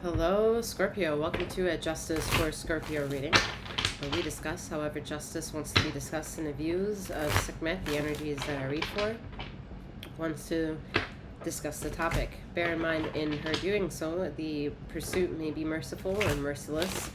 Hello, Scorpio. Welcome to a Justice for Scorpio reading, where we discuss however justice wants to be discussed in the views of Sekhmet, the energies that I read for, wants to discuss the topic. Bear in mind, in her doing so, the pursuit may be merciful or merciless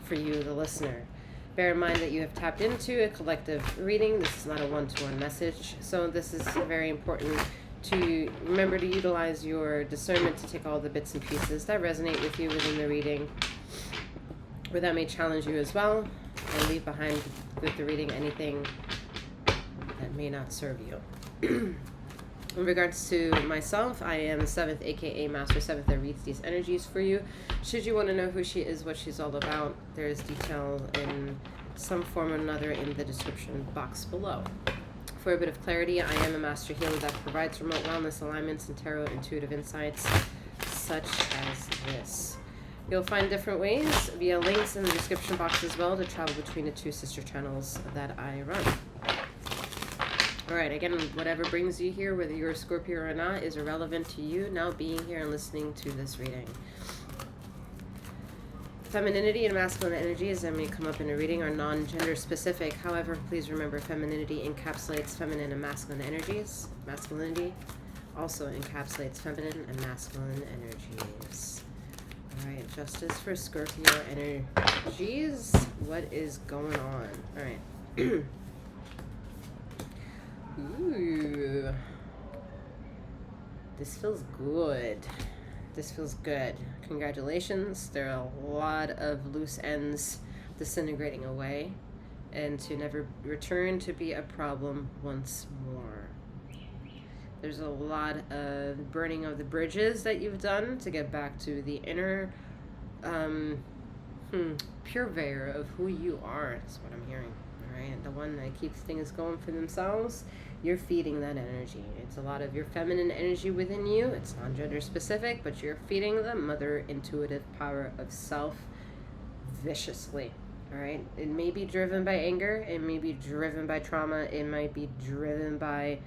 for you, the listener. Bear in mind that you have tapped into a collective reading. This is not a one-to-one message, so this is very important to remember to utilize your discernment to take all the bits and pieces that resonate with you within the reading, or that may challenge you as well, and leave behind with the reading anything that may not serve you. In regards to myself, I am 7th, aka Master 7th, that reads these energies for you. Should you want to know who she is, what she's all about, there is detail in some form or another in the description box below. For a bit of clarity, I am a master healer that provides remote wellness alignments and tarot intuitive insights such as this. You'll find different ways via links in the description box as well to travel between the two sister channels that I run. Alright, again, whatever brings you here, whether you're a Scorpio or not, is irrelevant to you now being here and listening to this reading. Femininity and masculine energies that may come up in a reading are non-gender specific. However, please remember femininity encapsulates feminine and masculine energies. Masculinity also encapsulates feminine and masculine energies. Alright, justice for Scorpio energies. What is going on? Alright. Ooh. This feels good. This feels good. Congratulations. There are a lot of loose ends disintegrating away and to never return to be a problem once more. There's a lot of burning of the bridges that you've done to get back to the inner purveyor of who you are. That's what I'm hearing. Alright, the one that keeps things going for themselves. You're feeding that energy. It's a lot of your feminine energy within you. It's non-gender specific, but you're feeding the mother intuitive power of self viciously. All right. It may be driven by anger. It may be driven by trauma. It might be driven by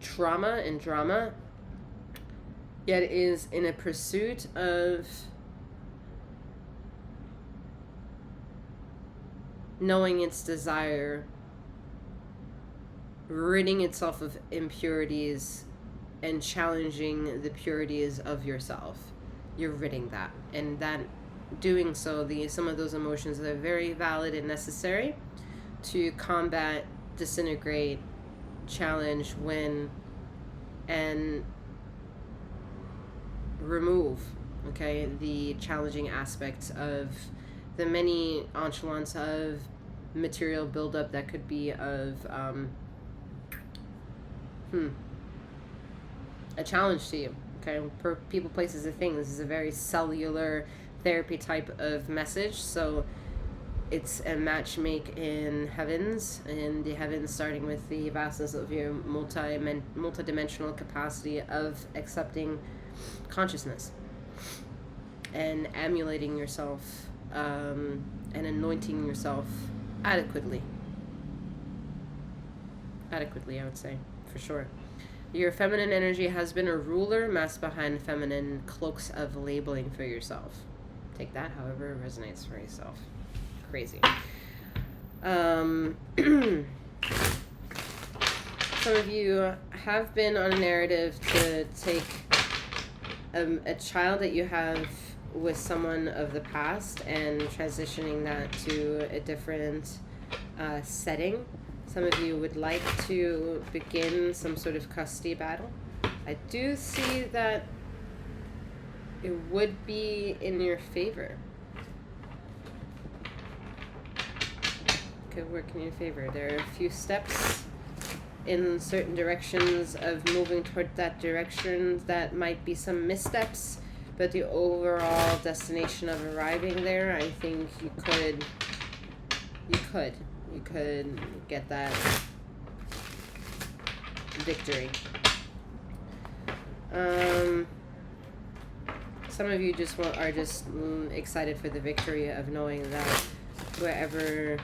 trauma and drama. Yet it is in a pursuit of knowing its desire, ridding itself of impurities, and challenging the purities of yourself. You're ridding that. And that doing so, some of those emotions that are very valid and necessary to combat, disintegrate, challenge, win, and remove, okay, the challenging aspects of the many echelons of material buildup that could be of a challenge to you. Okay, per people, places, and things. This is a very cellular therapy type of message. So it's a match make in heavens, and the heavens starting with the vastness of your multi-dimensional capacity of accepting consciousness and emulating yourself. And anointing yourself adequately, I would say, for sure. Your feminine energy has been a ruler masked behind feminine cloaks of labeling for yourself. Take that however it resonates for yourself. Crazy. Some of you have been on a narrative to take a child that you have with someone of the past and transitioning that to a different setting. Some of you would like to begin some sort of custody battle. I do see that it would be in your favor. Could work in your favor. There are a few steps in certain directions of moving toward that direction that might be some missteps. But the overall destination of arriving there, I think you could get that victory. Some of you are just excited for the victory of knowing that wherever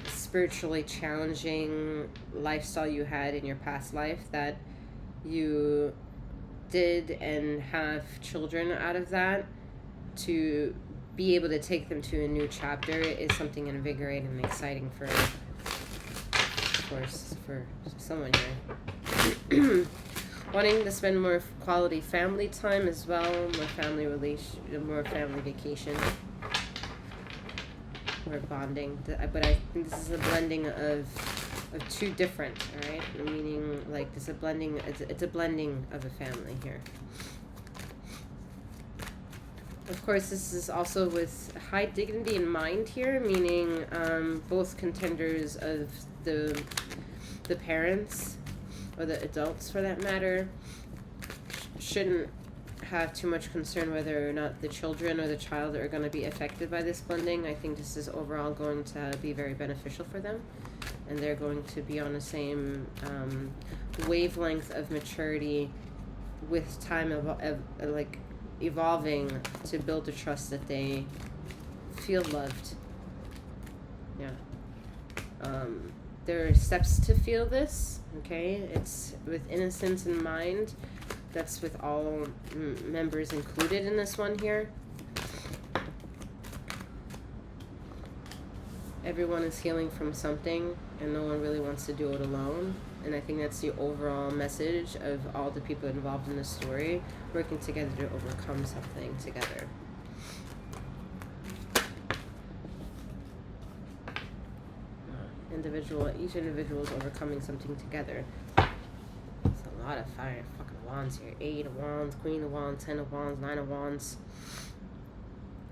spiritually challenging lifestyle you had in your past life, that you did and have children out of that, to be able to take them to a new chapter is something invigorating and exciting for someone here. Wanting to spend more quality family time as well, more family vacation, more bonding. But I think this is a blending of two different, all right? Meaning, like, it's a blending of a family here. Of course, this is also with high dignity in mind here, meaning both contenders of the parents, or the adults for that matter, shouldn't have too much concern whether or not the children or the child are going to be affected by this blending. I think this is overall going to be very beneficial for them, and they're going to be on the same wavelength of maturity with time like evolving to build the trust that they feel loved. Yeah. There are steps to feel this, okay? It's with innocence in mind. That's with all members included in this one here. Everyone is healing from something, and no one really wants to do it alone. And I think that's the overall message of all the people involved in the story, working together to overcome something together. Each individual is overcoming something together. It's a lot of fire fucking wands here. 8 of Wands, Queen of Wands, 10 of Wands, 9 of Wands.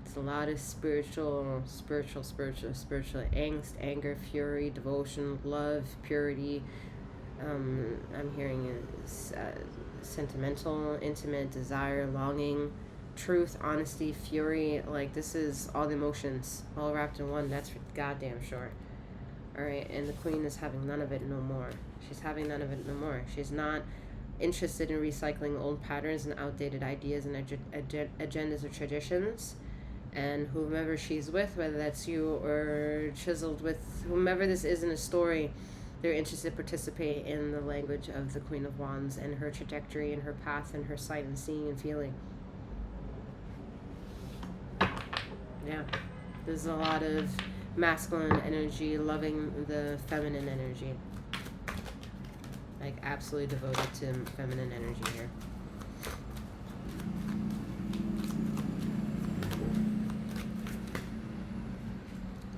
It's a lot of spiritual angst, anger, fury, devotion, love, purity. I'm hearing is sentimental, intimate, desire, longing, truth, honesty, fury. Like, this is all the emotions all wrapped in one. That's for goddamn sure. All right, and the Queen is having none of it no more. She's having none of it no more. She's not interested in recycling old patterns and outdated ideas and agendas or traditions. And whomever she's with, whether that's you or chiseled with whomever this is in a story, they're interested to participate in the language of the Queen of Wands and her trajectory and her path and her sight and seeing and feeling. Yeah, there's a lot of masculine energy loving the feminine energy. Like, absolutely devoted to feminine energy here.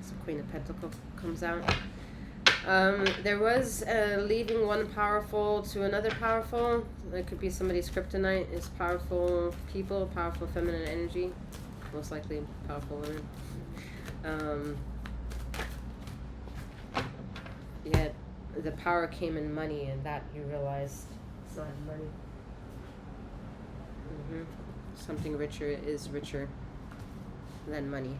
So Queen of Pentacles comes out. There was leaving one powerful to another powerful. It could be somebody's kryptonite is powerful people, powerful feminine energy. Most likely powerful women. Yet the power came in money, and that you realized it's not money. Something richer is richer than money.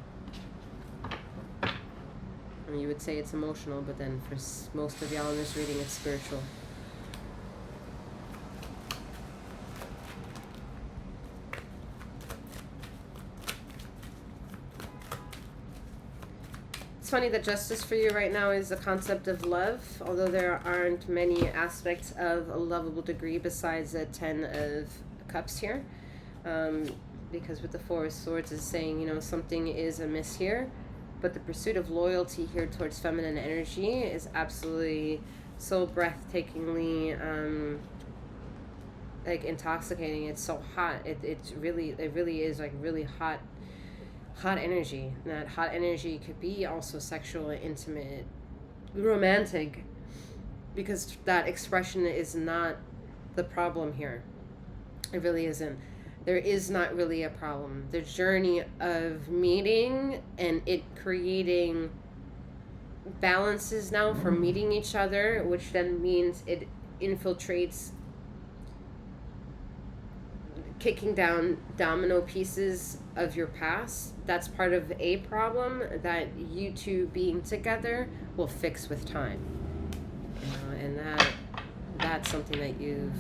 I mean, you would say it's emotional, but then for most of y'all in this reading, it's spiritual. It's funny that justice for you right now is the concept of love, although there aren't many aspects of a lovable degree besides the 10 of Cups here. Because with the 4 of Swords is saying, you know, something is amiss here. But the pursuit of loyalty here towards feminine energy is absolutely so breathtakingly like intoxicating. It's so hot. It really is like really hot energy. And that hot energy could be also sexual, intimate, romantic, because that expression is not the problem here. It really isn't. There is not really a problem. The journey of meeting and it creating balances now for meeting each other, which then means it infiltrates kicking down domino pieces of your past. That's part of a problem that you two being together will fix with time. You know, and that's something that you've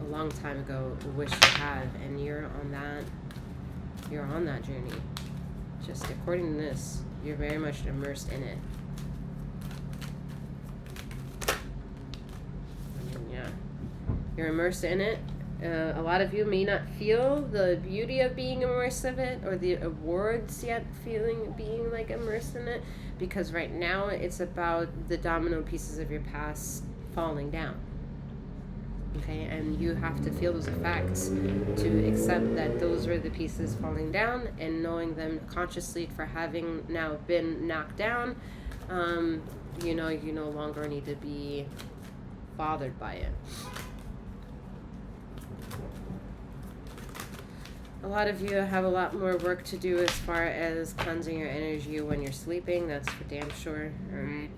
a long time ago wish to have, and you're on that journey. Just according to this, you're very much immersed in it. I mean, yeah, you're immersed in it, A lot of you may not feel the beauty of being immersed in it, or the awards yet feeling being like immersed in it, because right now it's about the domino pieces of your past falling down. Okay, and you have to feel those effects to accept that those were the pieces falling down, and knowing them consciously for having now been knocked down. You know, you no longer need to be bothered by it. A lot of you have a lot more work to do as far as cleansing your energy when you're sleeping. That's for damn sure. Alright.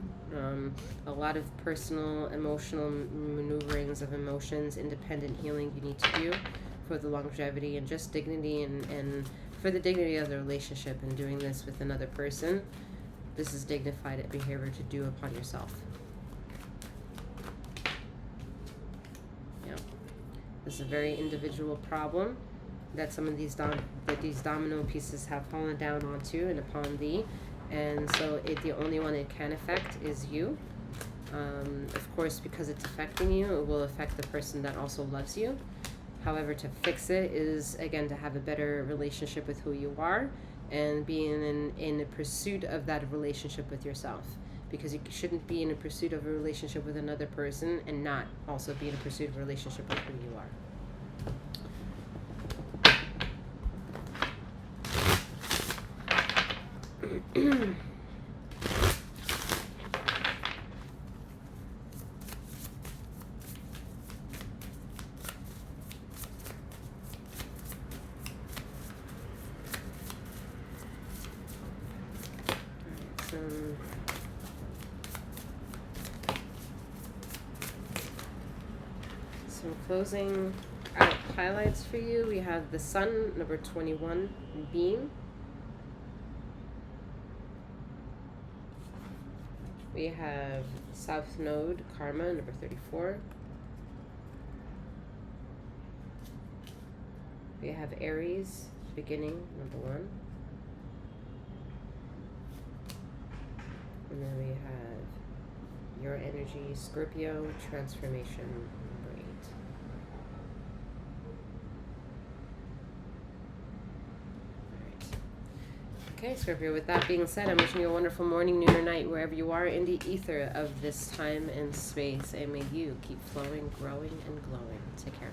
A lot of personal, emotional maneuverings of emotions, independent healing you need to do for the longevity and just dignity and for the dignity of the relationship, and doing this with another person. This is dignified behavior to do upon yourself. Yeah. This is a very individual problem that some of these domino pieces have fallen down onto and upon thee. And so the only one it can affect is you. Of course, because it's affecting you, it will affect the person that also loves you. However, to fix it is, again, to have a better relationship with who you are, and being in a pursuit of that relationship with yourself. Because you shouldn't be in a pursuit of a relationship with another person and not also be in a pursuit of a relationship with who you are. Some closing out highlights for you. We have the Sun, number 21, being. We have South Node, Karma, number 34. We have Aries, beginning, number 1. And then we have your energy, Scorpio, transformation, number 8. Okay, Scorpio, with that being said, I'm wishing you a wonderful morning, noon, or night, wherever you are in the ether of this time and space. And may you keep flowing, growing, and glowing. Take care.